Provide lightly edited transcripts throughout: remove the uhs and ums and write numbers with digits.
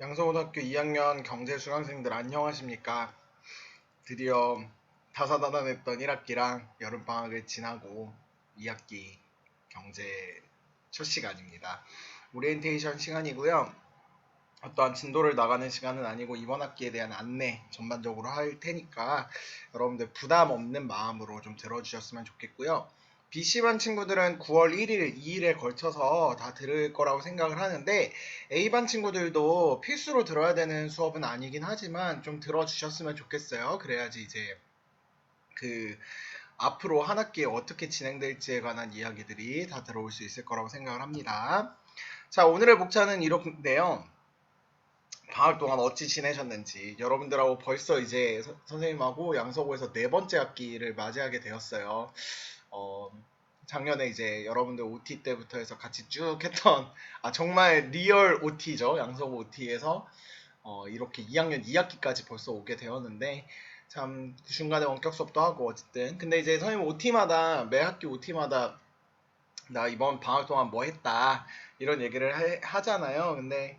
양서고등학교 2학년 경제 수강생들 안녕하십니까? 드디어 다사다난했던 1학기랑 여름방학을 지나고 2학기 경제 첫 시간입니다. 오리엔테이션 시간이고요. 어떠한 진도를 나가는 시간은 아니고 이번 학기에 대한 안내 전반적으로 할 테니까 여러분들 부담 없는 마음으로 좀 들어주셨으면 좋겠고요. BC반 친구들은 9월 1일, 2일에 걸쳐서 다 들을 거라고 생각을 하는데 A반 친구들도 필수로 들어야 되는 수업은 아니긴 하지만 좀 들어주셨으면 좋겠어요. 그래야지 이제 그 앞으로 한 학기에 어떻게 진행될지에 관한 이야기들이 다 들어올 수 있을 거라고 생각을 합니다. 자, 오늘의 목차는 이렇게인데요. 방학 동안 어찌 지내셨는지 여러분들하고 벌써 이제 선생님하고 양서고에서 네 번째 학기를 맞이하게 되었어요. 작년에 이제 여러분들 OT 때부터 해서 같이 쭉 했던 정말 리얼 OT죠. 양서고 OT에서 이렇게 2학년 2학기까지 벌써 오게 되었는데 참 그 중간에 원격 수업도 하고 어쨌든 근데 이제 선생님 OT마다 매 학기 OT마다 나 이번 방학 동안 뭐 했다 이런 얘기를 하잖아요. 근데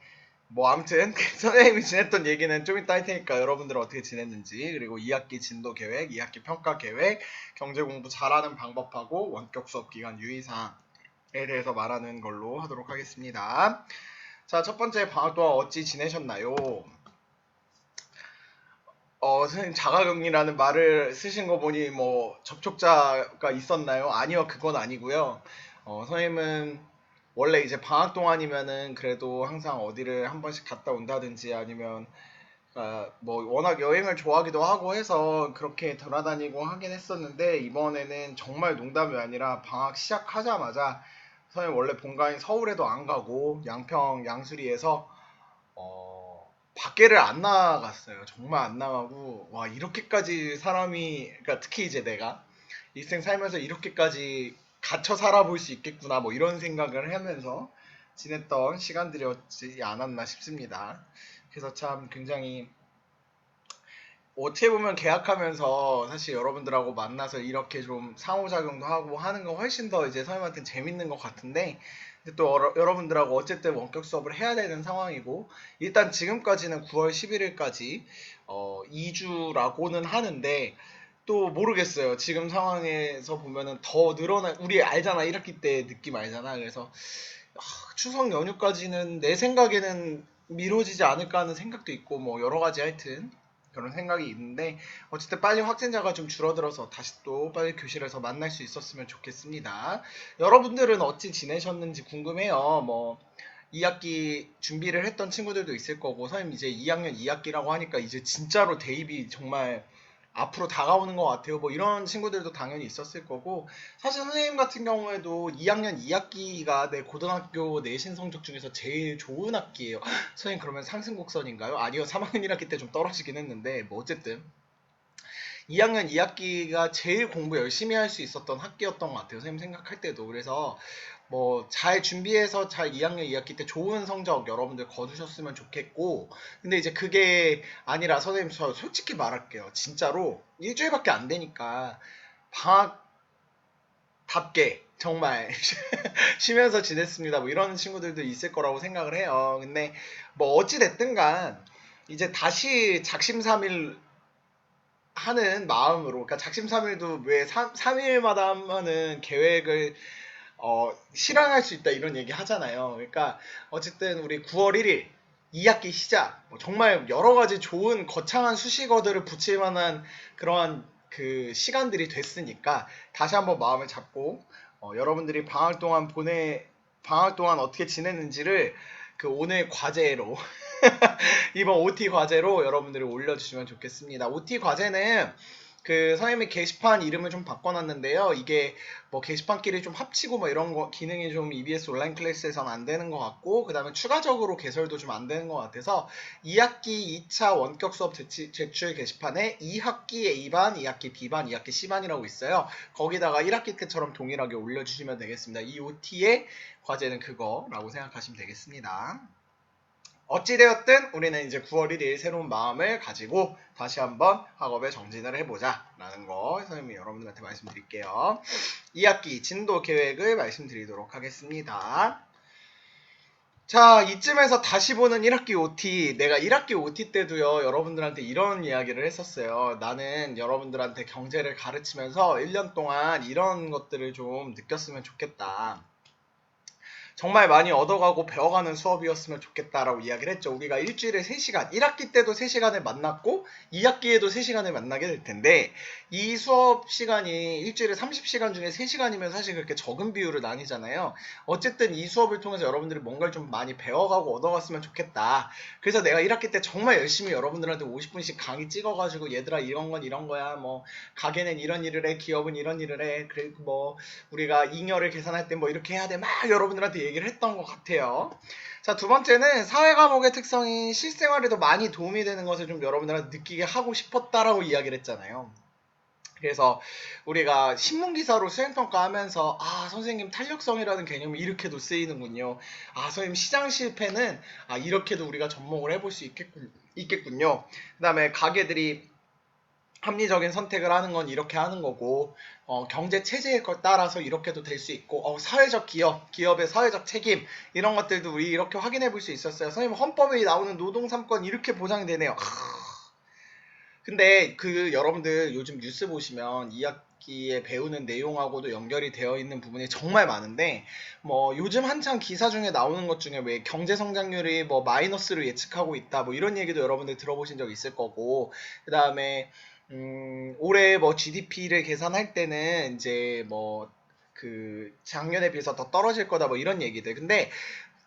뭐 아무튼 선생님이 지냈던 얘기는 좀 이따 할 테니까 여러분들은 어떻게 지냈는지 그리고 2학기 진도 계획, 2학기 평가 계획, 경제 공부 잘하는 방법하고 원격 수업 기간 유의사항에 대해서 말하는 걸로 하도록 하겠습니다. 자, 첫 번째 방학 동안 어찌 지내셨나요? 선생님 자가격리라는 말을 쓰신 거 보니 뭐 접촉자가 있었나요? 아니요, 그건 아니고요. 선생님은 원래 이제 방학 동안이면은 그래도 항상 어디를 한 번씩 갔다 온다든지 아니면 뭐 워낙 여행을 좋아하기도 하고 해서 그렇게 돌아다니고 하긴 했었는데 이번에는 정말 농담이 아니라 방학 시작하자마자 선생님 원래 본가인 서울에도 안 가고 양평 양수리에서 밖에를 안 나갔어요. 정말 안 나가고 와 이렇게까지 사람이 그러니까 특히 이제 내가 일생 살면서 이렇게까지 갇혀 살아볼 수 있겠구나 뭐 이런 생각을 하면서 지냈던 시간들이었지 않았나 싶습니다. 그래서 참 굉장히 어떻게 보면 계약하면서 사실 여러분들하고 만나서 이렇게 좀 상호작용도 하고 하는 거 훨씬 더 이제 선생님한테는 재밌는 것 같은데 근데 또 여러분들하고 어쨌든 원격 수업을 해야 되는 상황이고 일단 지금까지는 9월 11일까지 2주라고는 하는데 또 모르겠어요. 지금 상황에서 보면은 더 늘어나 우리 알잖아. 1학기 때 느낌 알잖아. 그래서 추석 연휴까지는 내 생각에는 미뤄지지 않을까 하는 생각도 있고 뭐 여러 가지 하여튼 그런 생각이 있는데 어쨌든 빨리 확진자가 좀 줄어들어서 다시 또 빨리 교실에서 만날 수 있었으면 좋겠습니다. 여러분들은 어찌 지내셨는지 궁금해요. 뭐 2학기 준비를 했던 친구들도 있을 거고 선생님 이제 2학년 2학기라고 하니까 이제 진짜로 대입이 정말 앞으로 다가오는 것 같아요. 뭐 이런 친구들도 당연히 있었을 거고 사실 선생님 같은 경우에도 2학년 2학기가 내 고등학교 내신 성적 중에서 제일 좋은 학기예요. 선생님 그러면 상승 곡선인가요? 아니요. 3학년 1학기 때 좀 떨어지긴 했는데 뭐 어쨌든 2학년 2학기가 제일 공부 열심히 할 수 있었던 학기였던 것 같아요. 선생님 생각할 때도. 그래서 뭐 잘 준비해서 잘 2학년 2학기 때 좋은 성적 여러분들 거두셨으면 좋겠고 근데 이제 그게 아니라 선생님 저 솔직히 말할게요. 진짜로 일주일밖에 안 되니까 방학답게 정말 쉬면서 지냈습니다. 뭐 이런 친구들도 있을 거라고 생각을 해요. 근데 뭐 어찌 됐든 간 이제 다시 작심삼일 하는 마음으로 그러니까 작심삼일도 왜 3일마다 하면은 계획을 실현할 수 있다 이런 얘기 하잖아요. 그러니까 어쨌든 우리 9월 1일 2학기 시작 정말 여러 가지 좋은 거창한 수식어들을 붙일 만한 그러한 그 시간들이 됐으니까 다시 한번 마음을 잡고 여러분들이 방학 동안 어떻게 지냈는지를 그 오늘 과제로 이번 OT 과제로 여러분들이 올려주시면 좋겠습니다. OT 과제는 그 선생님이 게시판 이름을 좀 바꿔놨는데요. 이게 뭐 게시판끼리 좀 합치고 뭐 이런 거 기능이 좀 EBS 온라인 클래스에서는 안 되는 것 같고 그 다음에 추가적으로 개설도 좀 안 되는 것 같아서 2학기 2차 원격 수업 제출 게시판에 2학기 A반, 2학기 B반, 2학기 C반이라고 있어요. 거기다가 1학기 때처럼 동일하게 올려주시면 되겠습니다. 이 OT의 과제는 그거라고 생각하시면 되겠습니다. 어찌되었든 우리는 이제 9월 1일 새로운 마음을 가지고 다시 한번 학업에 정진을 해보자 라는 거 선생님이 여러분들한테 말씀드릴게요. 2학기 진도 계획을 말씀드리도록 하겠습니다. 자, 이쯤에서 다시 보는 1학기 OT. 내가 1학기 OT 때도요, 여러분들한테 이런 이야기를 했었어요. 나는 여러분들한테 경제를 가르치면서 1년 동안 이런 것들을 좀 느꼈으면 좋겠다. 정말 많이 얻어가고 배워가는 수업이었으면 좋겠다라고 이야기를 했죠. 우리가 일주일에 3시간, 1학기 때도 3시간을 만났고 2학기에도 3시간을 만나게 될 텐데 이 수업 시간이 일주일에 30시간 중에 3시간이면 사실 그렇게 적은 비율을 나뉘잖아요. 어쨌든 이 수업을 통해서 여러분들이 뭔가를 좀 많이 배워가고 얻어갔으면 좋겠다. 그래서 내가 1학기 때 정말 열심히 여러분들한테 50분씩 강의 찍어가지고 얘들아 이런 건 이런 거야. 뭐 가게는 이런 일을 해. 기업은 이런 일을 해. 그리고 뭐 우리가 잉여를 계산할 때 뭐 이렇게 해야 돼. 막 여러분들한테 얘기를 했던 것 같아요. 자, 두 번째는 사회 과목의 특성이 실생활에도 많이 도움이 되는 것을 좀 여러분들한테 느끼게 하고 싶었다라고 이야기를 했잖아요. 그래서 우리가 신문기사로 수행평가 하면서 선생님 탄력성이라는 개념이 이렇게도 쓰이는군요. 선생님 시장 실패는 이렇게도 우리가 접목을 해볼 수 있겠군요. 그 다음에 가게들이 합리적인 선택을 하는 건 이렇게 하는 거고 경제 체제에 따라서 이렇게도 될 수 있고 사회적 기업의 사회적 책임 이런 것들도 우리 이렇게 확인해 볼 수 있었어요. 선생님 헌법에 나오는 노동 3권 이렇게 보장이 되네요. 근데 여러분들 요즘 뉴스 보시면 2학기에 배우는 내용하고도 연결이 되어 있는 부분이 정말 많은데 뭐 요즘 한창 기사 중에 나오는 것 중에 왜 경제 성장률이 뭐 마이너스로 예측하고 있다 뭐 이런 얘기도 여러분들 들어보신 적 있을 거고 그 다음에 올해 뭐 GDP를 계산할 때는 이제 뭐 작년에 비해서 더 떨어질 거다 뭐 이런 얘기들. 근데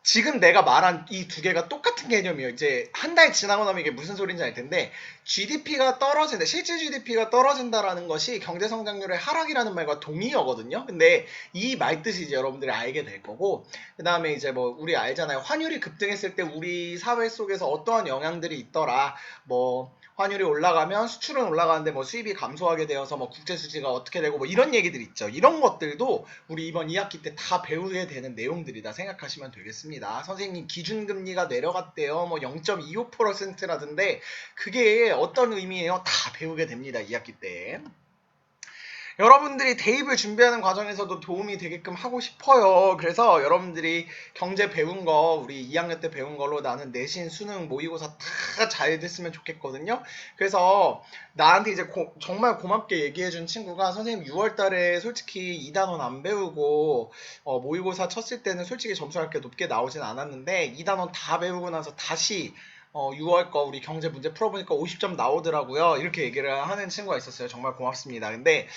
지금 내가 말한 이 두 개가 똑같은 개념이에요. 이제 한 달 지나고 나면 이게 무슨 소리인지 알 텐데 GDP가 떨어진다, 실질 GDP가 떨어진다라는 것이 경제 성장률의 하락이라는 말과 동의어거든요. 근데 이 말뜻이 이제 여러분들이 알게 될 거고 그 다음에 이제 뭐 우리 알잖아요. 환율이 급등했을 때 우리 사회 속에서 어떠한 영향들이 있더라. 뭐 환율이 올라가면 수출은 올라가는데 뭐 수입이 감소하게 되어서 뭐 국제 수지가 어떻게 되고 뭐 이런 얘기들 있죠. 이런 것들도 우리 이번 2학기 때 다 배우게 되는 내용들이다 생각하시면 되겠습니다. 선생님 기준금리가 내려갔대요. 뭐 0.25%라던데 그게 어떤 의미예요? 다 배우게 됩니다. 2학기 때. 여러분들이 대입을 준비하는 과정에서도 도움이 되게끔 하고 싶어요. 그래서 여러분들이 경제 배운 거 우리 2학년 때 배운 걸로 나는 내신, 수능, 모의고사 다 잘 됐으면 좋겠거든요. 그래서 나한테 이제 정말 고맙게 얘기해준 친구가 선생님 6월 달에 솔직히 2단원 안 배우고 모의고사 쳤을 때는 솔직히 점수가 그렇게 높게 나오진 않았는데 2단원 다 배우고 나서 다시 6월 거 우리 경제 문제 풀어보니까 50점 나오더라고요. 이렇게 얘기를 하는 친구가 있었어요. 정말 고맙습니다. 근데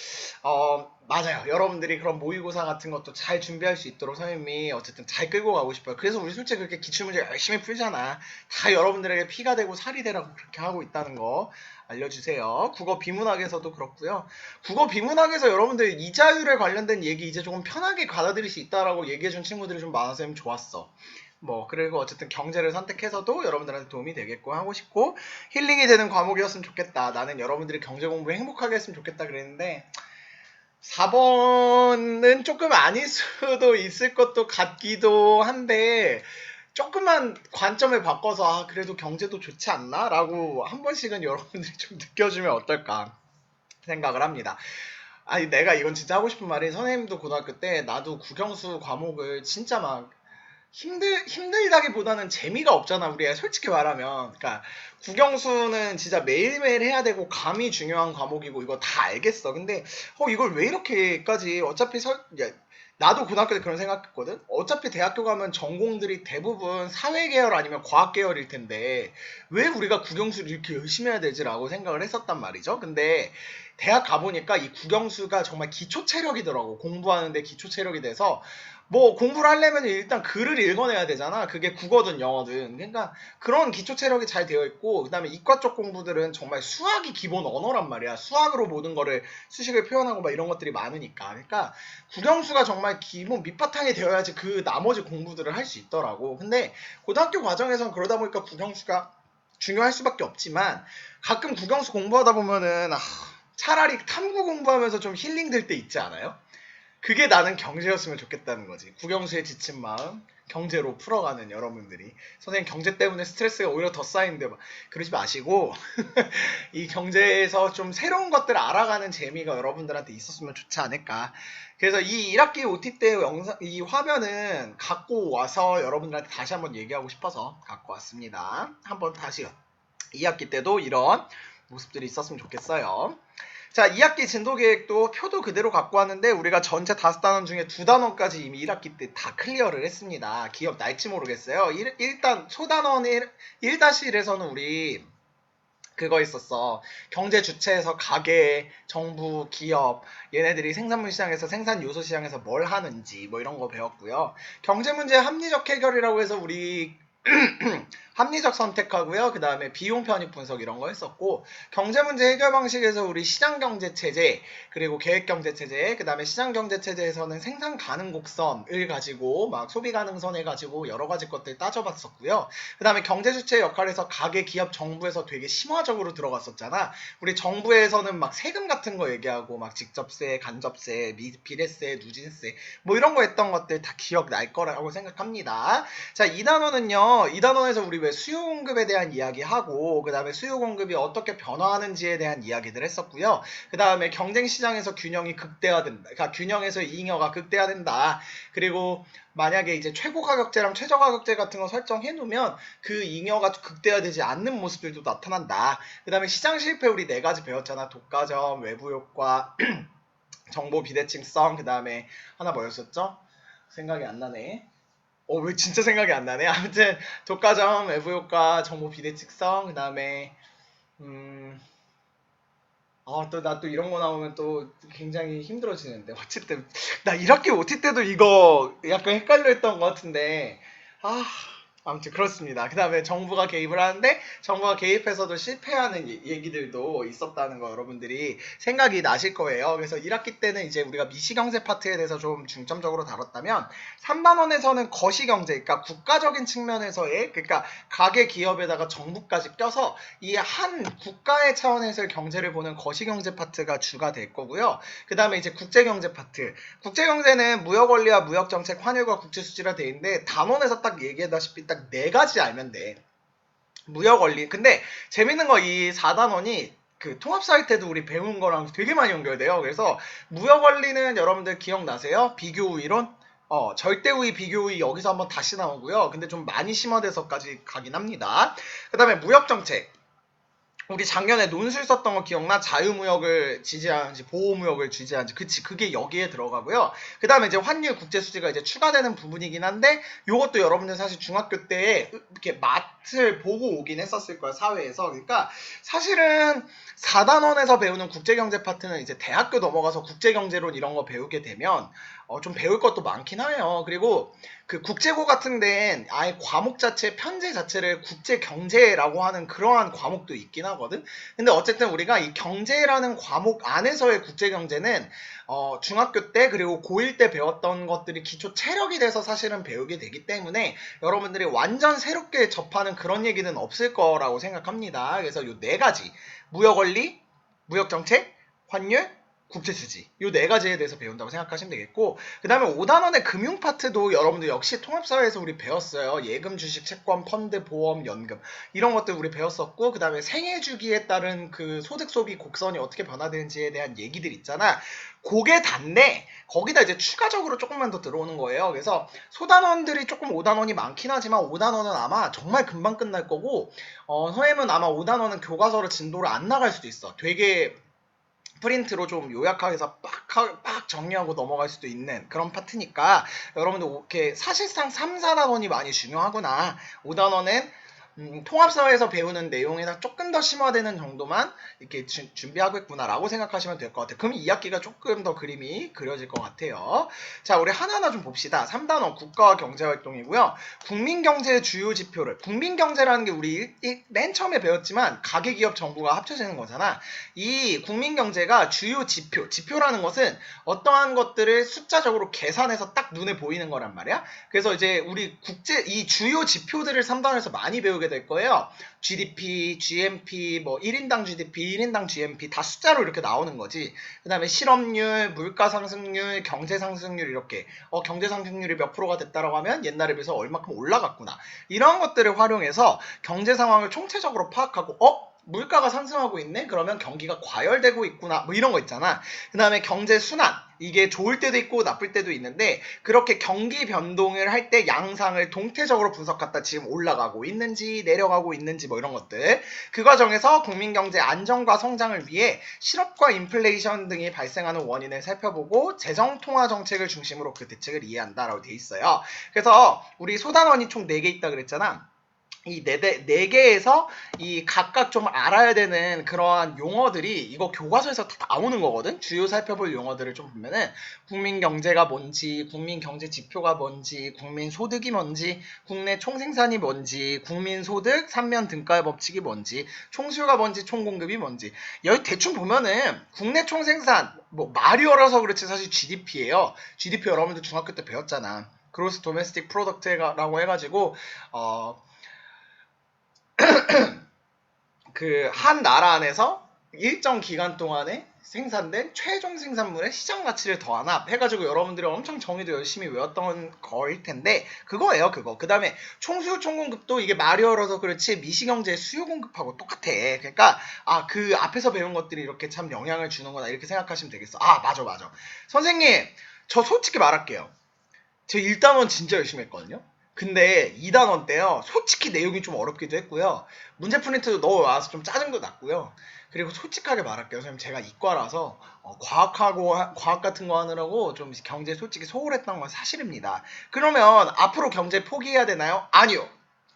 맞아요. 여러분들이 그런 모의고사 같은 것도 잘 준비할 수 있도록 선생님이 어쨌든 잘 끌고 가고 싶어요. 그래서 우리 솔직히 그렇게 기출문제 열심히 풀잖아. 다 여러분들에게 피가 되고 살이 되라고 그렇게 하고 있다는 거 알려주세요. 국어 비문학에서도 그렇고요. 국어 비문학에서 여러분들 이자율에 관련된 얘기 이제 조금 편하게 받아들일 수 있다라고 얘기해준 친구들이 좀 많아서 좀 좋았어. 그리고 어쨌든 경제를 선택해서도 여러분들한테 도움이 되겠고 하고 싶고 힐링이 되는 과목이었으면 좋겠다. 나는 여러분들이 경제 공부 행복하게 했으면 좋겠다 그랬는데 4번은 조금 아닐 수도 있을 것도 같기도 한데 조금만 관점을 바꿔서 그래도 경제도 좋지 않나? 라고 한 번씩은 여러분들이 좀 느껴주면 어떨까 생각을 합니다. 내가 이건 진짜 하고 싶은 말이 선생님도 고등학교 때 나도 국영수 과목을 진짜 막 힘들다기보다는 재미가 없잖아. 우리가 솔직히 말하면. 그러니까 국영수는 진짜 매일매일 해야 되고 감이 중요한 과목이고 이거 다 알겠어. 근데 이걸 왜 이렇게까지 어차피 나도 고등학교 때 그런 생각했거든. 어차피 대학교 가면 전공들이 대부분 사회계열 아니면 과학계열일 텐데 왜 우리가 국영수를 이렇게 열심히 해야 되지라고 생각을 했었단 말이죠. 근데 대학 가보니까 이 국영수가 정말 기초 체력이더라고. 공부하는데 기초 체력이 돼서 공부를 하려면 일단 글을 읽어내야 되잖아. 그게 국어든 영어든. 그러니까 그런 기초 체력이 잘 되어 있고 그다음에 이과 쪽 공부들은 정말 수학이 기본 언어란 말이야. 수학으로 모든 거를 수식을 표현하고 막 이런 것들이 많으니까. 그러니까 국영수가 정말 기본 밑바탕이 되어야지 그 나머지 공부들을 할 수 있더라고. 근데 고등학교 과정에선 그러다 보니까 국영수가 중요할 수밖에 없지만 가끔 국영수 공부하다 보면은 차라리 탐구 공부하면서 좀 힐링 될 때 있지 않아요? 그게 나는 경제였으면 좋겠다는 거지. 국영수의 지친 마음 경제로 풀어가는 여러분들이 선생님 경제 때문에 스트레스가 오히려 더 쌓이는데 막 그러지 마시고 이 경제에서 좀 새로운 것들을 알아가는 재미가 여러분들한테 있었으면 좋지 않을까. 그래서 이 1학기 OT 때 영상 이 화면은 갖고 와서 여러분들한테 다시 한번 얘기하고 싶어서 갖고 왔습니다. 한번 다시 2학기 때도 이런 모습들이 있었으면 좋겠어요. 자, 2학기 진도계획도 표도 그대로 갖고 왔는데 우리가 전체 5단원 중에 2단원까지 이미 1학기 때 다 클리어를 했습니다. 기억 날지 모르겠어요. 일단 소단원 1-1에서는 우리 그거 있었어. 경제 주체에서 가게, 정부, 기업, 얘네들이 생산물 시장에서 생산 요소 시장에서 뭘 하는지 뭐 이런 거 배웠고요. 경제 문제 합리적 해결이라고 해서 우리 합리적 선택하고요. 그 다음에 비용 편익 분석 이런 거 했었고 경제 문제 해결 방식에서 우리 시장 경제 체제 그리고 계획 경제 체제 그 다음에 시장 경제 체제에서는 생산 가능 곡선을 가지고 막 소비 가능선 해가지고 여러 가지 것들 따져봤었고요. 그 다음에 경제 주체 역할에서 가계 기업 정부에서 되게 심화적으로 들어갔었잖아. 우리 정부에서는 막 세금 같은 거 얘기하고 막 직접세, 간접세, 비례세, 누진세 뭐 이런 거 했던 것들 다 기억날 거라고 생각합니다. 자, 2단원은요. 2단원에서 우리 왜 수요 공급에 대한 이야기하고 그 다음에 수요 공급이 어떻게 변화하는지에 대한 이야기들 했었고요. 그 다음에 경쟁 시장에서 균형이 극대화된다. 그러니까 균형에서 잉여가 극대화된다. 그리고 만약에 이제 최고 가격제랑 최저 가격제 같은 거 설정해 놓으면 그 잉여가 극대화되지 않는 모습들도 나타난다. 그 다음에 시장 실패 우리 4가지 배웠잖아. 독과점, 외부 효과, 정보 비대칭성, 그 다음에 하나 뭐였었죠? 생각이 안 나네. 왜 진짜 생각이 안 나네. 아무튼 독과점, 외부 효과, 정보 비대칭성, 그 다음에 나 또 이런 거 나오면 또 굉장히 힘들어지는데. 어쨌든 나 1학기 OT 때도 이거 약간 헷갈려 했던 것 같은데 아무튼 그렇습니다. 그 다음에 정부가 개입을 하는데 정부가 개입해서도 실패하는 얘기들도 있었다는 거 여러분들이 생각이 나실 거예요. 그래서 1학기 때는 이제 우리가 미시경제 파트에 대해서 좀 중점적으로 다뤘다면 3단원에서는 거시경제, 그러니까 국가적인 측면에서의 그러니까 가계 기업에다가 정부까지 껴서 이 한 국가의 차원에서의 경제를 보는 거시경제 파트가 주가 될 거고요. 그 다음에 이제 국제경제 파트. 국제경제는 무역원리와 무역정책, 환율과 국제수지라 돼 있는데 단원에서 딱 얘기하다시피 딱 4가지 알면 돼. 무역원리. 근데 재밌는 거 이 4단원이 그 통합 사이트에도 우리 배운 거랑 되게 많이 연결돼요. 그래서 무역원리는 여러분들 기억나세요? 비교우 이론? 절대우위, 비교우위 여기서 한번 다시 나오고요. 근데 좀 많이 심화돼서까지 가긴 합니다. 그 다음에 무역정책. 우리 작년에 논술 썼던 거 기억나? 자유무역을 지지하는지 보호무역을 지지하는지. 그치, 그게 여기에 들어가고요. 그 다음에 이제 환율 국제수지가 이제 추가되는 부분이긴 한데 요것도 여러분들 사실 중학교 때 이렇게 맛을 보고 오긴 했었을 거야, 사회에서. 그러니까 사실은 4단원에서 배우는 국제경제 파트는 이제 대학교 넘어가서 국제경제론 이런 거 배우게 되면 좀 배울 것도 많긴 해요. 그리고 그 국제고 같은 데는 아예 과목 자체, 편제 자체를 국제경제라고 하는 그러한 과목도 있긴 하거든. 근데 어쨌든 우리가 이 경제라는 과목 안에서의 국제경제는 중학교 때 그리고 고1 때 배웠던 것들이 기초 체력이 돼서 사실은 배우게 되기 때문에 여러분들이 완전 새롭게 접하는 그런 얘기는 없을 거라고 생각합니다. 그래서 요 4가지 무역원리, 무역정책, 환율, 국제수지 이 4가지에 대해서 배운다고 생각하시면 되겠고 그 다음에 5단원의 금융 파트도 여러분들 역시 통합사회에서 우리 배웠어요. 예금, 주식, 채권, 펀드, 보험, 연금 이런 것들 우리 배웠었고 그 다음에 생애주기에 따른 그 소득 소비 곡선이 어떻게 변화되는지에 대한 얘기들 있잖아. 그게 단데 거기다 이제 추가적으로 조금만 더 들어오는 거예요. 그래서 소단원들이 조금 5단원이 많긴 하지만 5단원은 아마 정말 금방 끝날 거고 선생님은 아마 5단원은 교과서로 진도를 안 나갈 수도 있어. 되게 프린트로 좀 요약하게 해서 빡 정리하고 넘어갈 수도 있는 그런 파트니까 여러분들 이렇게 사실상 3, 4단원이 많이 중요하구나. 5단원은 통합사회에서 배우는 내용이나 조금 더 심화되는 정도만 이렇게 준비하고 있구나라고 생각하시면 될 것 같아요. 그럼 2학기가 조금 더 그림이 그려질 것 같아요. 자, 우리 하나하나 좀 봅시다. 3단원 국가와 경제활동이고요. 국민경제의 주요 지표를 국민경제라는 게 우리 맨 처음에 배웠지만 가계기업 정부가 합쳐지는 거잖아. 이 국민경제가 주요 지표라는 것은 어떠한 것들을 숫자적으로 계산해서 딱 눈에 보이는 거란 말이야. 그래서 이제 우리 이 주요 지표들을 3단원에서 많이 배우게 보게 될 거예요. GDP, GNP, 뭐 1인당 GDP, 1인당 GNP 다 숫자로 이렇게 나오는 거지. 그 다음에 실업률, 물가 상승률, 경제 상승률 이렇게 경제 상승률이 몇 프로가 됐다라고 하면 옛날에 비해서 얼마큼 올라갔구나. 이런 것들을 활용해서 경제 상황을 총체적으로 파악하고 물가가 상승하고 있네? 그러면 경기가 과열되고 있구나. 뭐 이런 거 있잖아. 그 다음에 경제 순환. 이게 좋을 때도 있고 나쁠 때도 있는데 그렇게 경기 변동을 할 때 양상을 동태적으로 분석했다. 지금 올라가고 있는지 내려가고 있는지 뭐 이런 것들. 그 과정에서 국민 경제 안정과 성장을 위해 실업과 인플레이션 등이 발생하는 원인을 살펴보고 재정 통화 정책을 중심으로 그 대책을 이해한다라고 돼 있어요. 그래서 우리 소단원이 총 4개 있다 그랬잖아. 이 네 개에서 이 각각 좀 알아야 되는 그러한 용어들이 이거 교과서에서 다 나오는 거거든. 주요 살펴볼 용어들을 좀 보면은 국민 경제가 뭔지, 국민 경제 지표가 뭔지, 국민 소득이 뭔지, 국내 총생산이 뭔지, 국민 소득 3면 등가 법칙이 뭔지, 총수요가 뭔지, 총공급이 뭔지. 여기 대충 보면은 국내 총생산 뭐 말이 어려서 그렇지 사실 GDP예요. GDP 여러분들 중학교 때 배웠잖아. 그로스 도메스틱 프로덕트라고 해가지고 그 한 나라 안에서 일정 기간 동안에 생산된 최종 생산물의 시장 가치를 더하나 해가지고 여러분들이 엄청 정의도 열심히 외웠던 거일 텐데 그거예요. 그거. 그 다음에 총수요 총공급도 이게 말이 어려서 그렇지 미시경제의 수요 공급하고 똑같아. 그러니까 그 앞에서 배운 것들이 이렇게 참 영향을 주는구나 이렇게 생각하시면 되겠어. 맞아. 선생님 저 솔직히 말할게요. 저 1단원 진짜 열심히 했거든요. 근데 2단원 때요. 솔직히 내용이 좀 어렵기도 했고요. 문제 프린트도 넣어와서 좀 짜증도 났고요. 그리고 솔직하게 말할게요. 선생님 제가 이과라서 과학 같은 거 하느라고 좀 경제에 솔직히 소홀했던 건 사실입니다. 그러면 앞으로 경제 포기해야 되나요? 아니요.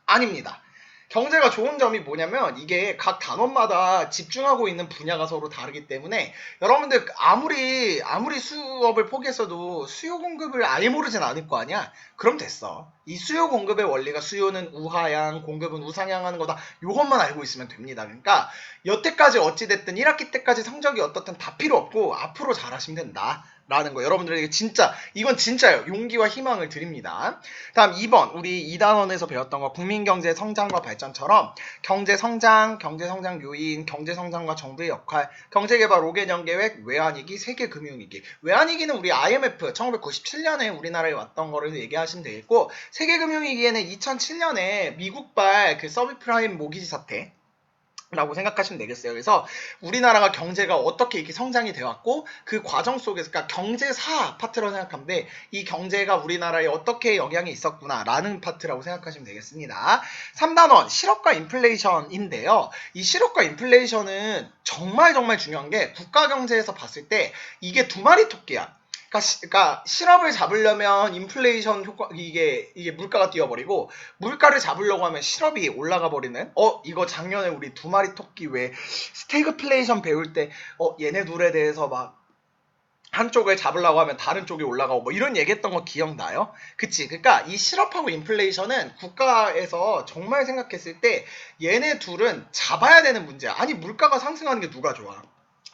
아닙니다. 경제가 좋은 점이 뭐냐면 이게 각 단원마다 집중하고 있는 분야가 서로 다르기 때문에 여러분들 아무리 수업을 포기했어도 수요 공급을 아예 모르진 않을 거 아니야? 그럼 됐어. 이 수요 공급의 원리가 수요는 우하향, 공급은 우상향 하는 거다. 요것만 알고 있으면 됩니다. 그러니까 여태까지 어찌됐든 1학기 때까지 성적이 어떻든 다 필요 없고 앞으로 잘하시면 된다. 라는 거 여러분들에게 진짜 이건 진짜예요. 용기와 희망을 드립니다. 다음 2번 우리 2단원에서 배웠던 거 국민경제 성장과 발전처럼 경제성장 요인, 경제성장과 정부의 역할, 경제개발 5개년 계획, 외환위기, 세계금융위기. 외환위기는 우리 IMF 1997년에 우리나라에 왔던 거를 얘기하시면 되겠고 세계금융위기에는 2007년에 미국발 그 서브프라임 모기지 사태 라고 생각하시면 되겠어요. 그래서 우리나라가 경제가 어떻게 이렇게 성장이 되었고 그 과정 속에서 그러니까 경제사 파트라고 생각하면 돼. 이 경제가 우리나라에 어떻게 영향이 있었구나 라는 파트라고 생각하시면 되겠습니다. 3단원 실업과 인플레이션인데요. 이 실업과 인플레이션은 정말 중요한 게 국가 경제에서 봤을 때 이게 두 마리 토끼야. 그러니까 실업을 잡으려면 인플레이션 효과 이게 물가가 뛰어버리고 물가를 잡으려고 하면 실업이 올라가 버리는 이거 작년에 우리 두 마리 토끼 왜 스태그플레이션 배울 때 얘네 둘에 대해서 막 한쪽을 잡으려고 하면 다른 쪽이 올라가고 뭐 이런 얘기했던 거 기억나요? 그치? 그러니까 이 실업하고 인플레이션은 국가에서 정말 생각했을 때 얘네 둘은 잡아야 되는 문제야. 아니 물가가 상승하는 게 누가 좋아?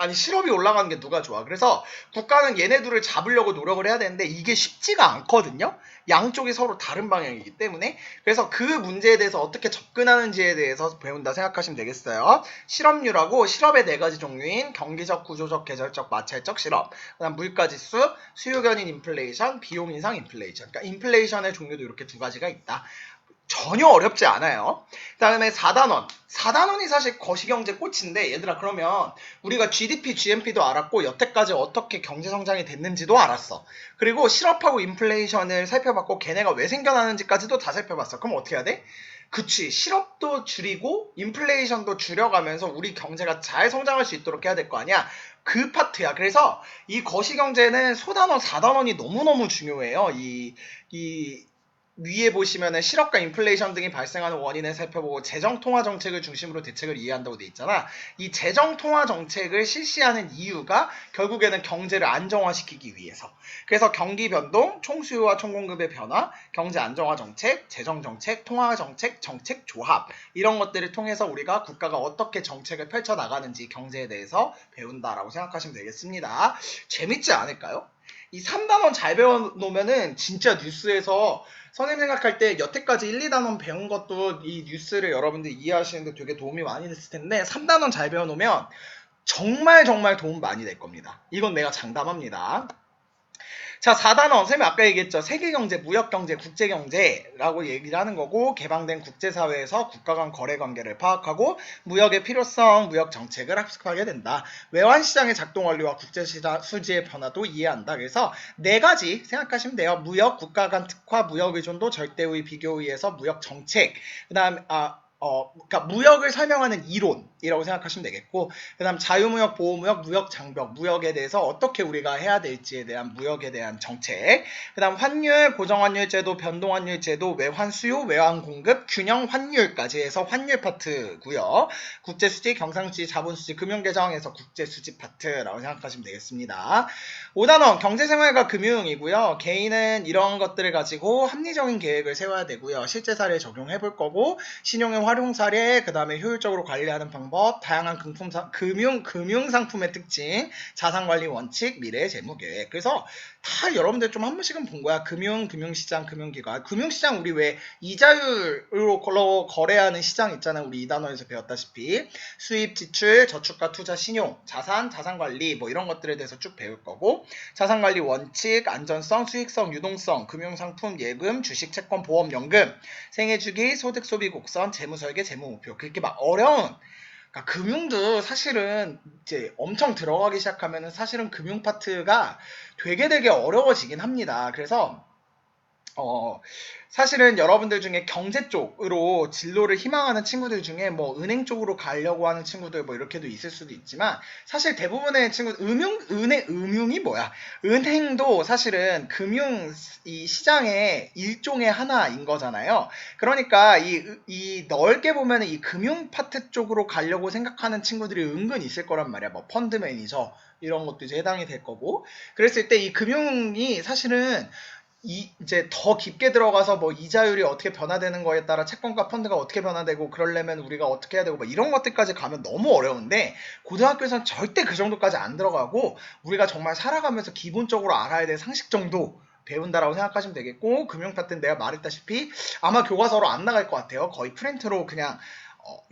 아니 실업이 올라가는 게 누가 좋아. 그래서 국가는 얘네들을 잡으려고 노력을 해야 되는데 이게 쉽지가 않거든요. 양쪽이 서로 다른 방향이기 때문에. 그래서 그 문제에 대해서 어떻게 접근하는지에 대해서 배운다 생각하시면 되겠어요. 실업률하고 실업의 4가지 종류인 경기적, 구조적, 계절적, 마찰적 실업, 그다음 물가지수, 수요견인 인플레이션, 비용 인상 인플레이션. 그러니까 인플레이션의 종류도 이렇게 2가지가 있다. 전혀 어렵지 않아요. 그 다음에 4단원. 4단원이 사실 거시경제 꽃인데 얘들아 그러면 우리가 GDP, GNP도 알았고 여태까지 어떻게 경제성장이 됐는지도 알았어. 그리고 실업하고 인플레이션을 살펴봤고 걔네가 왜 생겨나는지까지도 다 살펴봤어. 그럼 어떻게 해야 돼? 그치. 실업도 줄이고 인플레이션도 줄여가면서 우리 경제가 잘 성장할 수 있도록 해야 될 거 아니야. 그 파트야. 그래서 이 거시경제는 소단원, 4단원이 너무너무 중요해요. 위에 보시면은 실업과 인플레이션 등이 발생하는 원인을 살펴보고 재정통화 정책을 중심으로 대책을 이해한다고 돼 있잖아. 이 재정통화 정책을 실시하는 이유가 결국에는 경제를 안정화시키기 위해서. 그래서 경기 변동, 총수요와 총공급의 변화, 경제 안정화 정책, 재정 정책, 통화 정책, 정책 조합 이런 것들을 통해서 우리가 국가가 어떻게 정책을 펼쳐 나가는지 경제에 대해서 배운다라고 생각하시면 되겠습니다. 재밌지 않을까요? 이 3단원 잘 배워놓으면은 진짜 뉴스에서 선생님 생각할 때 여태까지 1, 2단원 배운 것도 이 뉴스를 여러분들이 이해하시는데 되게 도움이 많이 됐을 텐데 3단원 잘 배워놓으면 정말 정말 도움 많이 될 겁니다. 이건 내가 장담합니다. 자, 4단원, 선생님 아까 얘기했죠. 세계경제, 무역경제, 국제경제라고 얘기를 하는 거고, 개방된 국제사회에서 국가 간 거래관계를 파악하고, 무역의 필요성, 무역정책을 학습하게 된다. 외환시장의 작동 원리와 국제시장 수지의 변화도 이해한다. 그래서 네 가지 생각하시면 돼요. 무역, 국가 간 특화, 무역 의존도, 절대우위, 비교우위에서 무역정책, 그 다음, 그러니까 무역을 설명하는 이론이라고 생각하시면 되겠고, 그 다음 자유무역, 보호무역, 무역장벽, 무역에 대해서 어떻게 우리가 해야 될지에 대한 무역에 대한 정책, 그 다음 환율, 고정환율제도, 변동환율제도, 외환 수요, 외환 공급, 균형 환율까지 해서 환율 파트고요. 국제수지, 경상수지, 자본수지, 금융계정에서 국제수지 파트라고 생각하시면 되겠습니다. 5단원 경제생활과 금융이고요. 개인은 이런 것들을 가지고 합리적인 계획을 세워야 되고요. 실제 사례 적용해 볼 거고, 신용의 활용 사례, 그 다음에 효율적으로 관리하는 방법, 다양한 금융상품의 특징, 자산관리 원칙, 미래 재무계획. 그래서 다 여러분들 좀 한 번씩은 본 거야. 금융시장, 금융기관. 금융시장 우리 왜 이자율로 거래하는 시장 있잖아요. 우리 2단원에서 배웠다시피. 수입, 지출, 저축과 투자, 신용, 자산관리 뭐 이런 것들에 대해서 쭉 배울 거고, 자산관리 원칙, 안전성, 수익성, 유동성, 금융상품, 예금, 주식, 채권, 보험, 연금, 생애주기, 소득, 소비, 곡선, 재무설계, 재무목표. 그렇게 막 어려운, 그러니까 금융도 사실은 이제 엄청 들어가기 시작하면은 사실은 금융 파트가 되게 어려워지긴 합니다. 그래서 사실은 여러분들 중에 경제 쪽으로 진로를 희망하는 친구들 중에 뭐 은행 쪽으로 가려고 하는 친구들 뭐 이렇게도 있을 수도 있지만, 사실 대부분의 친구들 음융이 뭐야? 은행도 사실은 이 시장의 일종의 하나인 거잖아요. 그러니까 이 넓게 보면 이 금융 파트 쪽으로 가려고 생각하는 친구들이 은근 있을 거란 말이야. 뭐 펀드 매니저 이런 것도 이제 해당이 될 거고. 그랬을 때 이 금융이 사실은 이제 더 깊게 들어가서 뭐 이자율이 어떻게 변화되는 거에 따라 채권과 펀드가 어떻게 변화되고, 그러려면 우리가 어떻게 해야 되고 뭐 이런 것들까지 가면 너무 어려운데, 고등학교에서는 절대 그 정도까지 안 들어가고 우리가 정말 살아가면서 기본적으로 알아야 될 상식 정도 배운다라고 생각하시면 되겠고, 금융 파트는 내가 말했다시피 아마 교과서로 안 나갈 것 같아요. 거의 프린트로 그냥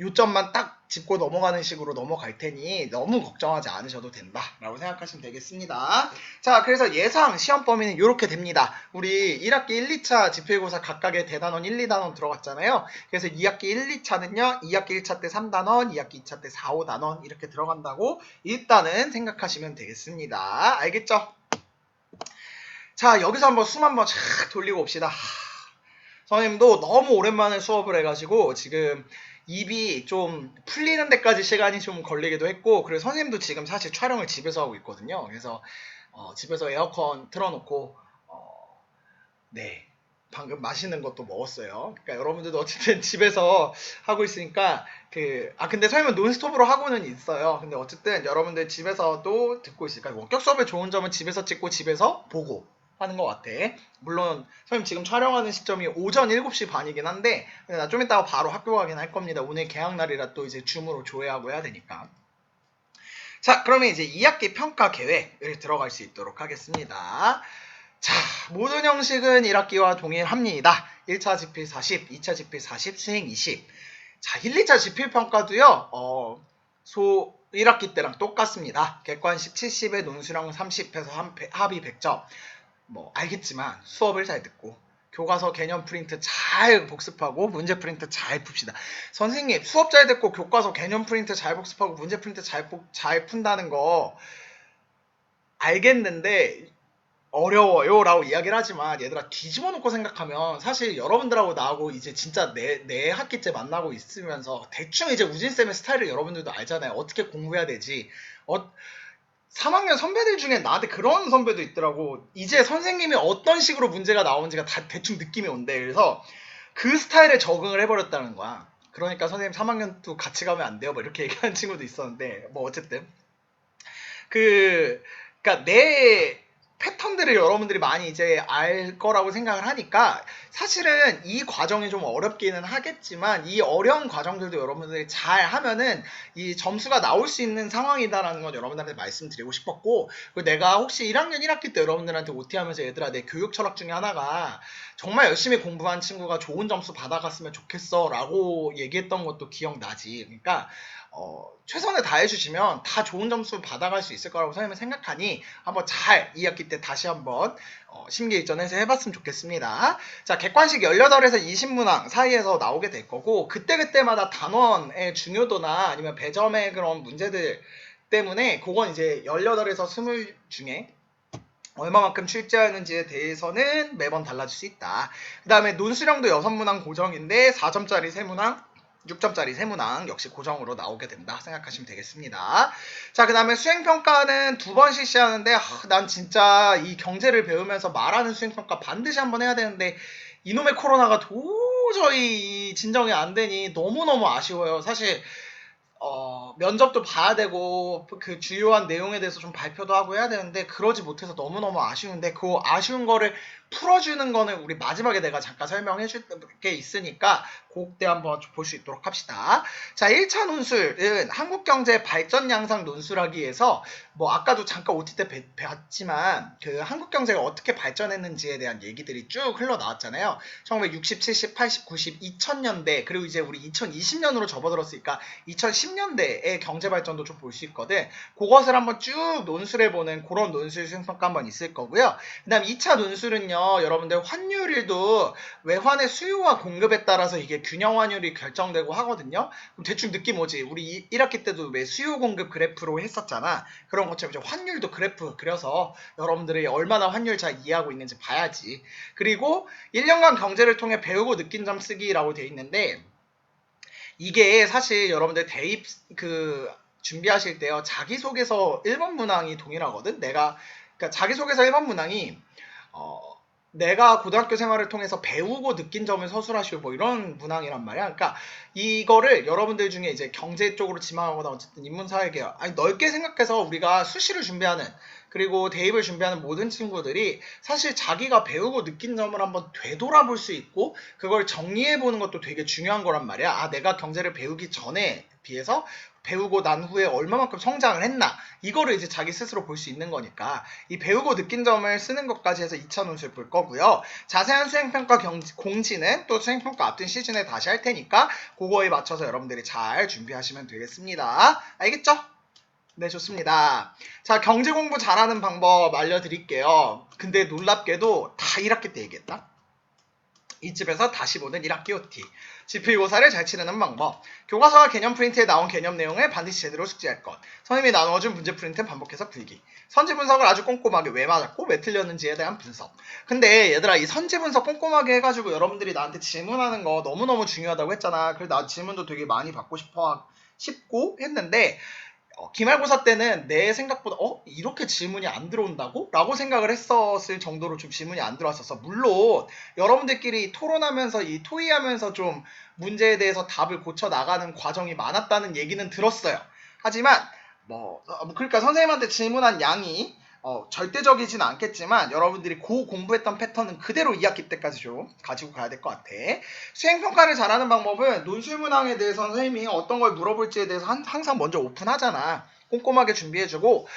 요점만 딱 짚고 넘어가는 식으로 넘어갈 테니 너무 걱정하지 않으셔도 된다라고 생각하시면 되겠습니다. 자, 그래서 예상 시험 범위는 이렇게 됩니다. 우리 1학기 1, 2차 지필고사 각각의 대단원 1, 2단원 들어갔잖아요. 그래서 2학기 1, 2차는요. 2학기 1차 때 3단원, 2학기 2차 때 4, 5단원 이렇게 들어간다고 일단은 생각하시면 되겠습니다. 알겠죠? 자, 여기서 한번 숨 한번 쫙 돌리고 옵시다. 선생님도 너무 오랜만에 수업을 해가지고 지금 입이 좀 풀리는 데까지 시간이 좀 걸리기도 했고, 그래서 선생님도 지금 사실 촬영을 집에서 하고 있거든요. 그래서 집에서 에어컨 틀어놓고 네, 방금 맛있는 것도 먹었어요. 그러니까 여러분들도 어쨌든 집에서 하고 있으니까 근데 선생님은 논스톱으로 하고는 있어요. 근데 어쨌든 여러분들 집에서도 듣고 있으니까 원격 수업의 좋은 점은 집에서 찍고 집에서 보고 하는 것 같아. 물론 선생님 지금 촬영하는 시점이 오전 7시 반이긴 한데 나 좀 이따가 바로 학교 가긴 할 겁니다. 오늘 개학날이라 또 이제 줌으로 조회하고 해야 되니까. 자, 그러면 이제 2학기 평가 계획을 들어갈 수 있도록 하겠습니다. 자, 모든 형식은 1학기와 동일합니다. 1차 지필 40, 2차 지필 40, 수행 20. 자, 1, 2차 지필 평가도요. 1학기 때랑 똑같습니다. 객관식 70에 논술형 30해서 합의 100점. 뭐 알겠지만 수업을 잘 듣고 교과서 개념 프린트 잘 복습하고 문제 프린트 잘 풉시다. 선생님 수업 잘 듣고 교과서 개념 프린트 잘 복습하고 문제 프린트 잘 푼다는 거 알겠는데 어려워요 라고 이야기를 하지만, 얘들아 뒤집어 놓고 생각하면 사실 여러분들하고 나하고 이제 진짜 내 학기째 만나고 있으면서 대충 이제 우진쌤의 스타일을 여러분들도 알잖아요. 어떻게 공부해야 되지. 3학년 선배들 중에 나한테 그런 선배도 있더라고. 이제 선생님이 어떤 식으로 문제가 나오는지가 다 대충 느낌이 온대. 그래서 그 스타일에 적응을 해버렸다는 거야. 그러니까 선생님 3학년도 같이 가면 안 돼요 뭐 이렇게 얘기하는 친구도 있었는데, 뭐 어쨌든 그러니까 패턴들을 여러분들이 많이 이제 알 거라고 생각을 하니까 사실은 이 과정이 좀 어렵기는 하겠지만 이 어려운 과정들도 여러분들이 잘 하면은 이 점수가 나올 수 있는 상황이다라는 건 여러분들한테 말씀드리고 싶었고, 그리고 내가 혹시 1학년 1학기 때 여러분들한테 OT 하면서 얘들아 내 교육 철학 중에 하나가 정말 열심히 공부한 친구가 좋은 점수 받아갔으면 좋겠어 라고 얘기했던 것도 기억나지. 그러니까 최선을 다해주시면 다 좋은 점수 받아갈 수 있을 거라고 선생님은 생각하니 한번 잘 2학기 때 다시 한번 심기일전해서 해봤으면 좋겠습니다. 자, 객관식 18에서 20문항 사이에서 나오게 될 거고 그때그때마다 단원의 중요도나 아니면 배점의 그런 문제들 때문에 그건 이제 18에서 20 중에 얼마만큼 출제하는지에 대해서는 매번 달라질 수 있다. 그 다음에 논술형도 6문항 고정인데 4점짜리 3문항 6점짜리 세문항 역시 고정으로 나오게 된다 생각하시면 되겠습니다. 자, 그 다음에 수행평가는 2번 실시하는데 난 진짜 이 경제를 배우면서 말하는 수행평가 반드시 한번 해야 되는데 이놈의 코로나가 도저히 진정이 안 되니 너무너무 아쉬워요. 사실 면접도 봐야 되고 그 주요한 내용에 대해서 좀 발표도 하고 해야 되는데 그러지 못해서 너무너무 아쉬운데 그 아쉬운 거를 풀어주는 거는 우리 마지막에 내가 잠깐 설명해 줄 게 있으니까 그때 한번 볼 수 있도록 합시다. 자, 1차 논술은 한국경제 발전 양상 논술하기 위해서 뭐 아까도 잠깐 OT 때 배웠지만 그 한국경제가 어떻게 발전했는지에 대한 얘기들이 쭉 흘러나왔잖아요. 1960, 70, 80, 90, 2000년대 그리고 이제 우리 2020년으로 접어들었으니까 2010년대의 경제 발전도 좀 볼 수 있거든. 그것을 한번 쭉 논술해보는 그런 논술 수행평가 한번 있을 거고요. 그 다음 2차 논술은요. 여러분들 환율도 외환의 수요와 공급에 따라서 이게 균형 환율이 결정되고 하거든요. 그럼 대충 느낌 오지? 우리 1학기 때도 왜 수요 공급 그래프로 했었잖아. 그런 것처럼 이제 환율도 그래프 그려서 여러분들이 얼마나 환율 잘 이해하고 있는지 봐야지. 그리고 1년간 경제를 통해 배우고 느낀 점 쓰기라고 돼 있는데 이게 사실 여러분들 대입 준비하실 때요. 자기소개서 1번 문항이 동일하거든. 그러니까 자기소개서 1번 문항이 내가 고등학교 생활을 통해서 배우고 느낀 점을 서술하시오 뭐 이런 문항이란 말이야. 그러니까 이거를 여러분들 중에 이제 경제 쪽으로 지망하거나 어쨌든 인문사회계열 아니 넓게 생각해서 우리가 수시를 준비하는 그리고 대입을 준비하는 모든 친구들이 사실 자기가 배우고 느낀 점을 한번 되돌아볼 수 있고 그걸 정리해보는 것도 되게 중요한 거란 말이야. 아, 내가 경제를 배우기 전에 비해서 배우고 난 후에 얼마만큼 성장을 했나 이거를 이제 자기 스스로 볼 수 있는 거니까 이 배우고 느낀 점을 쓰는 것까지 해서 2차 논술 볼 거고요. 자세한 수행평가 공지는 또 수행평가 앞둔 시즌에 다시 할 테니까 그거에 맞춰서 여러분들이 잘 준비하시면 되겠습니다. 알겠죠? 네, 좋습니다. 자, 경제 공부 잘하는 방법 알려드릴게요. 근데 놀랍게도 다 1학기 때 얘기했다. 이 집에서 다시 보는 1학기 OT. 지표고사를 잘 치르는 방법. 교과서와 개념 프린트에 나온 개념 내용을 반드시 제대로 숙지할 것. 선생님이 나누어준 문제 프린트 반복해서 풀기. 선지 분석을 아주 꼼꼼하게 왜 맞았고 왜 틀렸는지에 대한 분석. 근데 얘들아 이 선지 분석 꼼꼼하게 해가지고 여러분들이 나한테 질문하는 거 너무너무 중요하다고 했잖아. 그래서 나 질문도 되게 많이 받고 싶고 했는데 기말고사 때는 내 생각보다 이렇게 질문이 안 들어온다고? 라고 생각을 했었을 정도로 좀 질문이 안 들어왔었어. 물론 여러분들끼리 토론하면서 이 토의하면서 좀 문제에 대해서 답을 고쳐 나가는 과정이 많았다는 얘기는 들었어요. 하지만 그러니까 선생님한테 질문한 양이 절대적이진 않겠지만 여러분들이 공부했던 패턴은 그대로 2학기 때까지 좀 가지고 가야 될 것 같아. 수행평가를 잘하는 방법은 논술문항에 대해서 선생님이 어떤 걸 물어볼지에 대해서 항상 먼저 오픈하잖아. 꼼꼼하게 준비해주고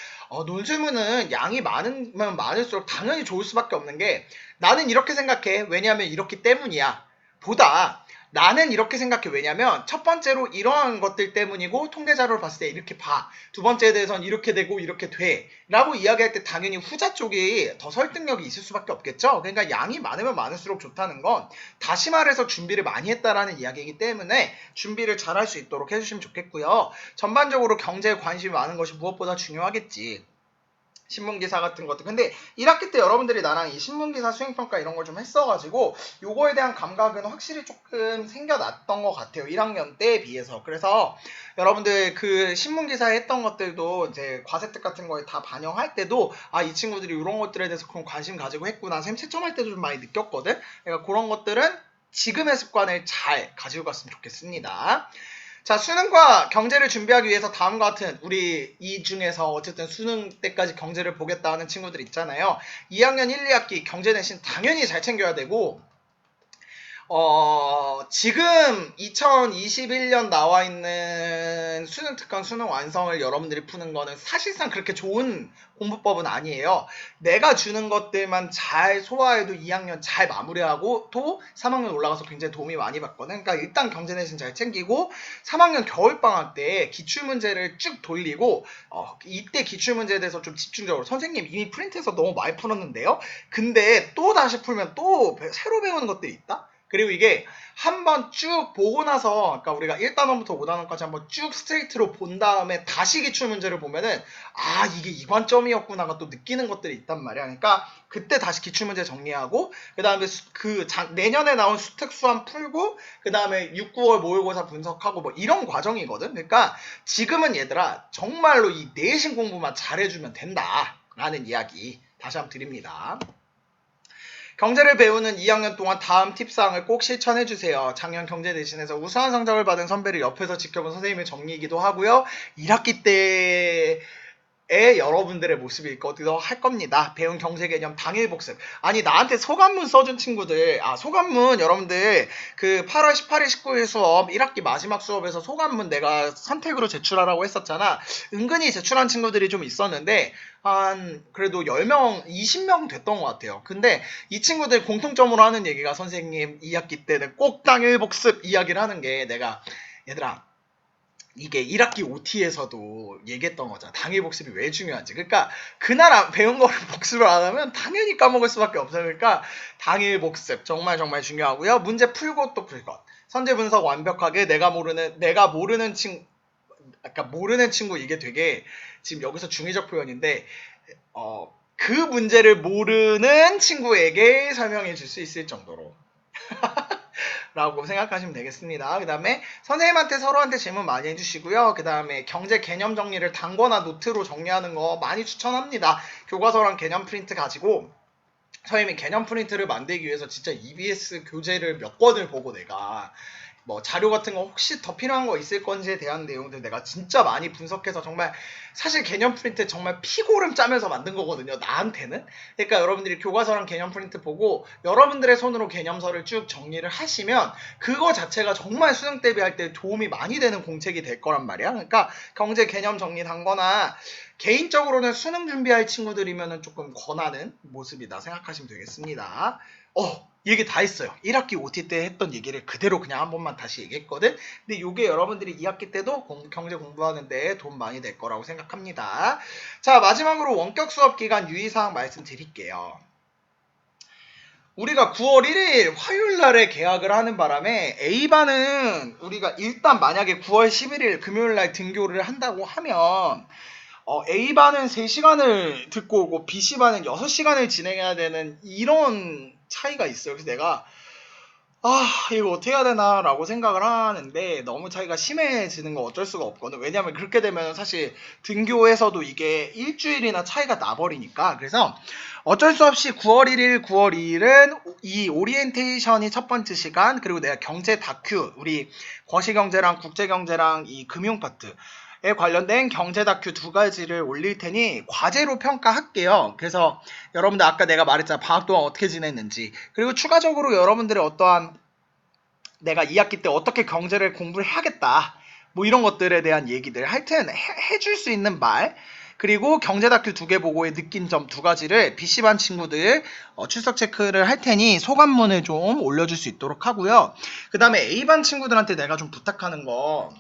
논술문은 양이 많으면 많을수록 당연히 좋을 수밖에 없는 게 나는 이렇게 생각해. 왜냐하면 이렇기 때문이야. 보다 나는 이렇게 생각해. 왜냐면 첫 번째로 이러한 것들 때문이고 통계 자료를 봤을 때 이렇게 봐. 두 번째에 대해서는 이렇게 되고 이렇게 돼. 라고 이야기할 때 당연히 후자 쪽이 더 설득력이 있을 수밖에 없겠죠. 그러니까 양이 많으면 많을수록 좋다는 건 다시 말해서 준비를 많이 했다라는 이야기이기 때문에 준비를 잘할 수 있도록 해주시면 좋겠고요. 전반적으로 경제에 관심이 많은 것이 무엇보다 중요하겠지. 신문기사 같은 것도. 근데 1학기 때 여러분들이 나랑 이 신문기사 수행평가 이런 걸 좀 했어가지고 요거에 대한 감각은 확실히 조금 생겨났던 것 같아요. 1학년 때에 비해서. 그래서 여러분들 그 신문기사에 했던 것들도 이제 과세특 같은 거에 다 반영할 때도 이 친구들이 이런 것들에 대해서 그런 관심 가지고 했구나. 선생님 채점할 때도 좀 많이 느꼈거든. 그러니까 그런 것들은 지금의 습관을 잘 가지고 갔으면 좋겠습니다. 자, 수능과 경제를 준비하기 위해서 다음과 같은 우리 이 중에서 어쨌든 수능 때까지 경제를 보겠다 하는 친구들 있잖아요. 2학년 1, 2학기 경제 내신 당연히 잘 챙겨야 되고 지금 2021년 나와 있는 수능 특강 수능 완성을 여러분들이 푸는 거는 사실상 그렇게 좋은 공부법은 아니에요. 내가 주는 것들만 잘 소화해도 2학년 잘 마무리하고 또 3학년 올라가서 굉장히 도움이 많이 받거든. 그러니까 일단 경제 내신 잘 챙기고 3학년 겨울방학 때 기출문제를 쭉 돌리고 이때 기출문제에 대해서 좀 집중적으로 선생님 이미 프린트해서 너무 많이 풀었는데요. 근데 또 다시 풀면 또 새로 배우는 것들이 있다? 그리고 이게 한번 쭉 보고 나서, 그러니까 우리가 1단원부터 5단원까지 한번 쭉 스트레이트로 본 다음에 다시 기출문제를 보면은, 아, 이게 이 관점이었구나가 또 느끼는 것들이 있단 말이야. 그러니까 그때 다시 기출문제 정리하고, 그 다음에 내년에 나온 수특수한 풀고, 그 다음에 6, 9월 모의고사 분석하고 뭐 이런 과정이거든. 그러니까 지금은 얘들아, 정말로 이 내신 공부만 잘해주면 된다. 라는 이야기 다시 한번 드립니다. 경제를 배우는 2학년 동안 다음 팁사항을 꼭 실천해주세요. 작년 경제 대신에서 우수한 성적을 받은 선배를 옆에서 지켜본 선생님의 정리이기도 하고요. 1학기 때 여러분들의 모습이 있거든요. 할 겁니다. 배운 경제 개념 당일 복습. 아니 나한테 소감문 써준 친구들, 소감문 여러분들 그 8월 18일 19일 수업 1학기 마지막 수업에서 소감문 내가 선택으로 제출하라고 했었잖아. 은근히 제출한 친구들이 좀 있었는데 한 그래도 10명 20명 됐던 것 같아요. 근데 이 친구들 공통점으로 하는 얘기가 선생님 2학기 때는 꼭 당일 복습 이야기를 하는 게 내가 얘들아 이게 1학기 OT에서도 얘기했던 거잖아. 당일 복습이 왜 중요한지. 그러니까 그날 배운 거를 복습을 안 하면 당연히 까먹을 수밖에 없어요. 그러니까 당일 복습 정말 정말 중요하고요. 문제 풀고 또 풀 것. 선제 분석 완벽하게 내가 모르는 친구 아까 모르는 친구 이게 되게 지금 여기서 중의적 표현인데 그 문제를 모르는 친구에게 설명해 줄 수 있을 정도로 라고 생각하시면 되겠습니다. 그 다음에 선생님한테 서로한테 질문 많이 해주시고요. 그 다음에 경제 개념 정리를 단거나 노트로 정리하는 거 많이 추천합니다. 교과서랑 개념 프린트 가지고 선생님이 개념 프린트를 만들기 위해서 진짜 EBS 교재를 몇 권을 보고 내가 뭐 자료 같은 거 혹시 더 필요한 거 있을 건지에 대한 내용들 내가 진짜 많이 분석해서 정말 사실 개념 프린트 정말 피고름 짜면서 만든 거거든요. 나한테는. 그러니까 여러분들이 교과서랑 개념 프린트 보고 여러분들의 손으로 개념서를 쭉 정리를 하시면 그거 자체가 정말 수능 대비할 때 도움이 많이 되는 공책이 될 거란 말이야. 그러니까 경제 개념 정리 단거나 개인적으로는 수능 준비할 친구들이면 조금 권하는 모습이다 생각하시면 되겠습니다. 얘기 다 했어요. 1학기 OT 때 했던 얘기를 그대로 그냥 한 번만 다시 얘기했거든. 근데 이게 여러분들이 2학기 때도 경제 공부하는데 도움 많이 될 거라고 생각합니다. 자, 마지막으로 원격 수업 기간 유의사항 말씀드릴게요. 우리가 9월 1일 화요일 날에 개학을 하는 바람에 A반은 우리가 일단 만약에 9월 11일 금요일 날 등교를 한다고 하면 A반은 3시간을 듣고 오고 B씨반은 6시간을 진행해야 되는 이런 차이가 있어요. 그래서 내가 이거 어떻게 해야 되나 라고 생각을 하는데 너무 차이가 심해지는 건 어쩔 수가 없거든. 왜냐면 그렇게 되면 사실 등교에서도 이게 일주일이나 차이가 나버리니까. 그래서 어쩔 수 없이 9월 1일, 9월 2일은 이 오리엔테이션이 첫 번째 시간, 그리고 내가 경제 다큐, 우리 거시경제랑 국제경제랑 이 금융 파트 에 관련된 경제 다큐 2가지를 올릴 테니 과제로 평가할게요. 그래서 여러분들 아까 내가 말했잖아. 방학 동안 어떻게 지냈는지. 그리고 추가적으로 여러분들의 어떠한 내가 2학기 때 어떻게 경제를 공부를 해야겠다. 뭐 이런 것들에 대한 얘기들. 하여튼 해줄 수 있는 말. 그리고 경제 다큐 2개 보고의 느낀 점 2가지를 BC반 친구들 출석 체크를 할 테니 소감문을 좀 올려줄 수 있도록 하고요. 그 다음에 A반 친구들한테 내가 좀 부탁하는 거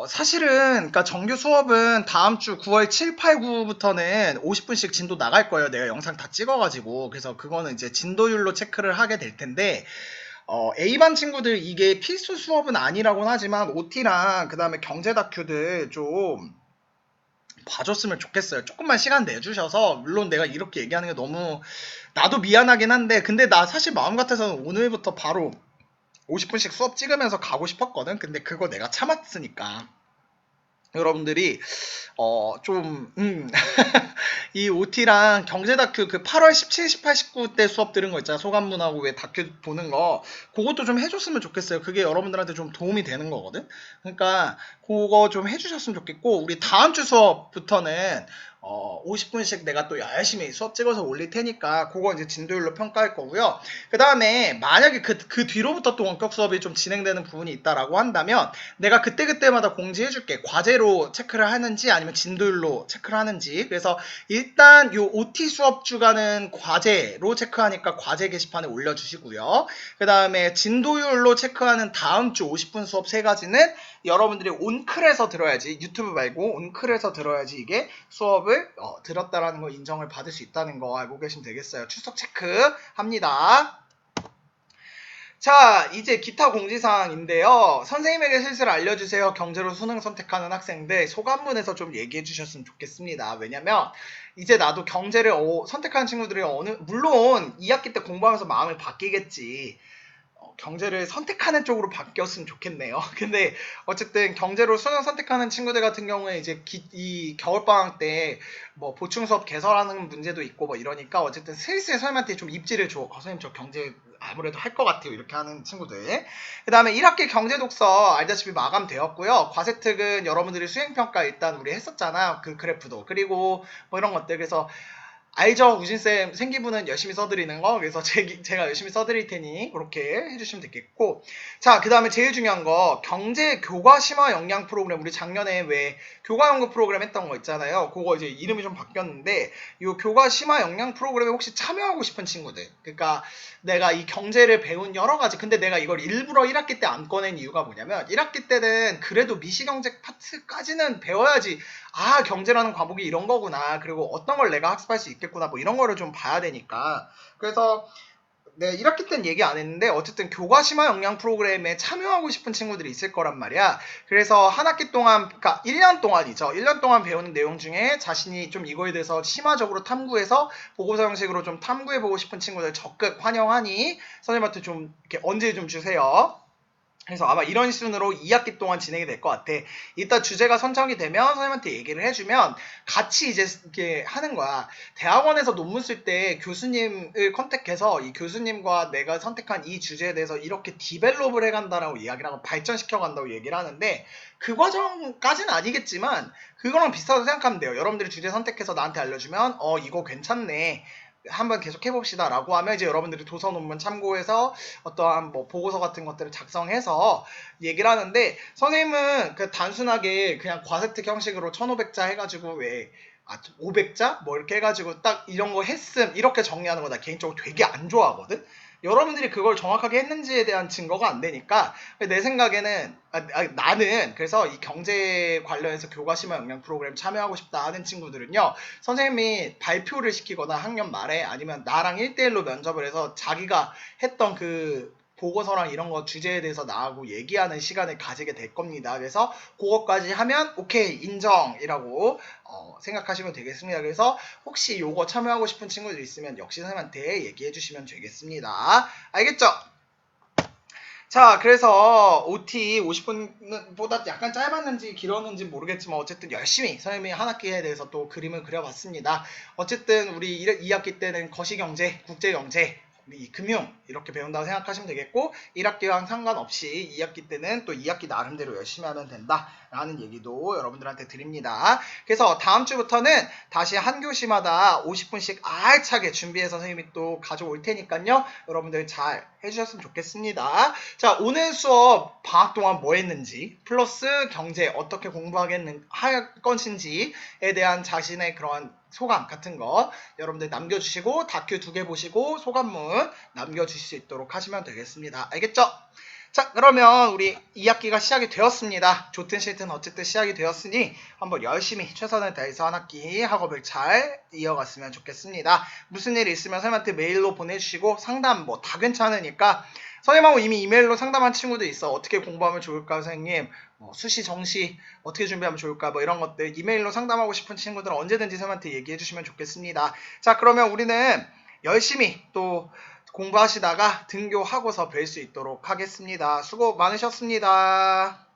사실은, 그러니까 정규 수업은 다음 주 9월 7, 8, 9부터는 50분씩 진도 나갈 거예요. 내가 영상 다 찍어가지고. 그래서 그거는 이제 진도율로 체크를 하게 될 텐데, A반 친구들 이게 필수 수업은 아니라고는 하지만 OT랑 그 다음에 경제 다큐들 좀 봐줬으면 좋겠어요. 조금만 시간 내주셔서, 물론 내가 이렇게 얘기하는 게 너무, 나도 미안하긴 한데, 근데 나 사실 마음 같아서는 오늘부터 바로 50분씩 수업 찍으면서 가고 싶었거든. 근데 그거 내가 참았으니까 여러분들이 이 OT랑 경제 다큐 그 8월 17, 18, 19 때 수업 들은 거 있잖아. 소감문하고 왜 다큐 보는 거. 그것도 좀 해줬으면 좋겠어요. 그게 여러분들한테 좀 도움이 되는 거거든. 그러니까 그거 좀 해주셨으면 좋겠고, 우리 다음 주 수업부터는 50분씩 내가 또 열심히 수업 찍어서 올릴 테니까 그거 이제 진도율로 평가할 거고요. 그 다음에 만약에 그 뒤로부터 또 원격 수업이 좀 진행되는 부분이 있다라고 한다면 내가 그때그때마다 공지해줄게. 과제로 체크를 하는지 아니면 진도율로 체크를 하는지. 그래서 일단 요 OT 수업 주간은 과제로 체크하니까 과제 게시판에 올려주시고요. 그 다음에 진도율로 체크하는 다음 주 50분 수업 세 가지는 여러분들이 온클에서 들어야지, 유튜브 말고 온클에서 들어야지 이게 수업을 들었다라는 거 인정을 받을 수 있다는 거 알고 계시면 되겠어요. 출석 체크합니다. 자, 이제 기타 공지사항인데요. 선생님에게 실수를 알려주세요. 경제로 수능 선택하는 학생들 소감문에서 좀 얘기해 주셨으면 좋겠습니다. 왜냐면 이제 나도 경제를 선택하는 친구들이 물론 2학기 때 공부하면서 마음을 바뀌겠지. 경제를 선택하는 쪽으로 바뀌었으면 좋겠네요. 근데 어쨌든 경제로 수능 선택하는 친구들 같은 경우에 이제 이 겨울방학 때 뭐 보충 수업 개설하는 문제도 있고 뭐 이러니까 어쨌든 슬슬 선생님한테 좀 입지를 줘. 선생님 저 경제 아무래도 할 것 같아요. 이렇게 하는 친구들. 그 다음에 1학기 경제 독서 알다시피 마감되었고요. 과세특은 여러분들이 수행평가 일단 우리 했었잖아. 그 그래프도. 그리고 뭐 이런 것들. 그래서 알죠? 우진쌤 생기부는 열심히 써드리는 거. 그래서 제가 열심히 써드릴 테니 그렇게 해주시면 되겠고. 자, 그 다음에 제일 중요한 거 경제 교과 심화 역량 프로그램. 우리 작년에 왜 교과 연구 프로그램 했던 거 있잖아요. 그거 이제 이름이 좀 바뀌었는데 이 교과 심화 역량 프로그램에 혹시 참여하고 싶은 친구들. 그러니까 내가 이 경제를 배운 여러 가지. 근데 내가 이걸 일부러 1학기 때 안 꺼낸 이유가 뭐냐면 1학기 때는 그래도 미시경제 파트까지는 배워야지. 아, 경제라는 과목이 이런 거구나. 그리고 어떤 걸 내가 학습할 수 있겠구나. 뭐 이런 거를 좀 봐야 되니까. 그래서 네, 1학기 때는 얘기 안 했는데 어쨌든 교과 심화 역량 프로그램에 참여하고 싶은 친구들이 있을 거란 말이야. 그래서 한 학기 동안, 그러니까 1년 동안이죠. 1년 동안 배우는 내용 중에 자신이 좀 이거에 대해서 심화적으로 탐구해서 보고서 형식으로 좀 탐구해보고 싶은 친구들 적극 환영하니 선생님한테 좀 이렇게 언제 좀 주세요. 그래서 아마 이런 순으로 2학기 동안 진행이 될 것 같아. 이따 주제가 선정이 되면 선생님한테 얘기를 해주면 같이 이제 이렇게 하는 거야. 대학원에서 논문 쓸 때 교수님을 컨택해서 이 교수님과 내가 선택한 이 주제에 대해서 이렇게 디벨롭을 해간다라고 이야기를 하고 발전시켜 간다고 얘기를 하는데 그 과정까지는 아니겠지만 그거랑 비슷하다고 생각하면 돼요. 여러분들이 주제 선택해서 나한테 알려주면 이거 괜찮네. 한번 계속 해봅시다 라고 하면 이제 여러분들이 도서 논문 참고해서 어떠한 뭐 보고서 같은 것들을 작성해서 얘기를 하는데 선생님은 그 단순하게 그냥 과세특 형식으로 1500자 해가지고 왜 500자? 뭐 이렇게 해가지고 딱 이런 거 했음 이렇게 정리하는 거 나 개인적으로 되게 안 좋아하거든? 여러분들이 그걸 정확하게 했는지에 대한 증거가 안 되니까 내 생각에는 나는 그래서 이 경제 관련해서 교과 심화 역량 프로그램 참여하고 싶다 하는 친구들은요 선생님이 발표를 시키거나 학년 말에 아니면 나랑 1대1로 면접을 해서 자기가 했던 그 보고서랑 이런 거 주제에 대해서 나하고 얘기하는 시간을 가지게 될 겁니다. 그래서 그것까지 하면 오케이 인정이라고 생각하시면 되겠습니다. 그래서 혹시 요거 참여하고 싶은 친구들 있으면 역시 선생님한테 얘기해 주시면 되겠습니다. 알겠죠? 자, 그래서 OT 50분보다 약간 짧았는지 길었는지 모르겠지만 어쨌든 열심히 선생님이 한 학기에 대해서 또 그림을 그려봤습니다. 어쨌든 우리 2학기 때는 거시경제, 국제경제, 금융 이렇게 배운다고 생각하시면 되겠고 1학기랑 상관없이 2학기 때는 또 2학기 나름대로 열심히 하면 된다라는 얘기도 여러분들한테 드립니다. 그래서 다음 주부터는 다시 한 교시마다 50분씩 알차게 준비해서 선생님이 또 가져올 테니까요. 여러분들 잘 해주셨으면 좋겠습니다. 자, 오늘 수업 방학 동안 뭐 했는지 플러스 경제 어떻게 할 것인지에 대한 자신의 그런 소감 같은 거 여러분들 남겨주시고 다큐 2개 보시고 소감문 남겨주실 수 있도록 하시면 되겠습니다. 알겠죠? 자, 그러면 우리 2학기가 시작이 되었습니다. 좋든 싫든 어쨌든 시작이 되었으니 한번 열심히 최선을 다해서 한 학기 학업을 잘 이어갔으면 좋겠습니다. 무슨 일 있으면 선생님한테 메일로 보내주시고 상담 뭐 다 괜찮으니까 선생님하고 이미 이메일로 상담한 친구도 있어. 어떻게 공부하면 좋을까 선생님? 수시, 정시 어떻게 준비하면 좋을까? 뭐 이런 것들 이메일로 상담하고 싶은 친구들은 언제든지 선생님한테 얘기해 주시면 좋겠습니다. 자, 그러면 우리는 열심히 또 공부하시다가 등교하고서 뵐 수 있도록 하겠습니다. 수고 많으셨습니다.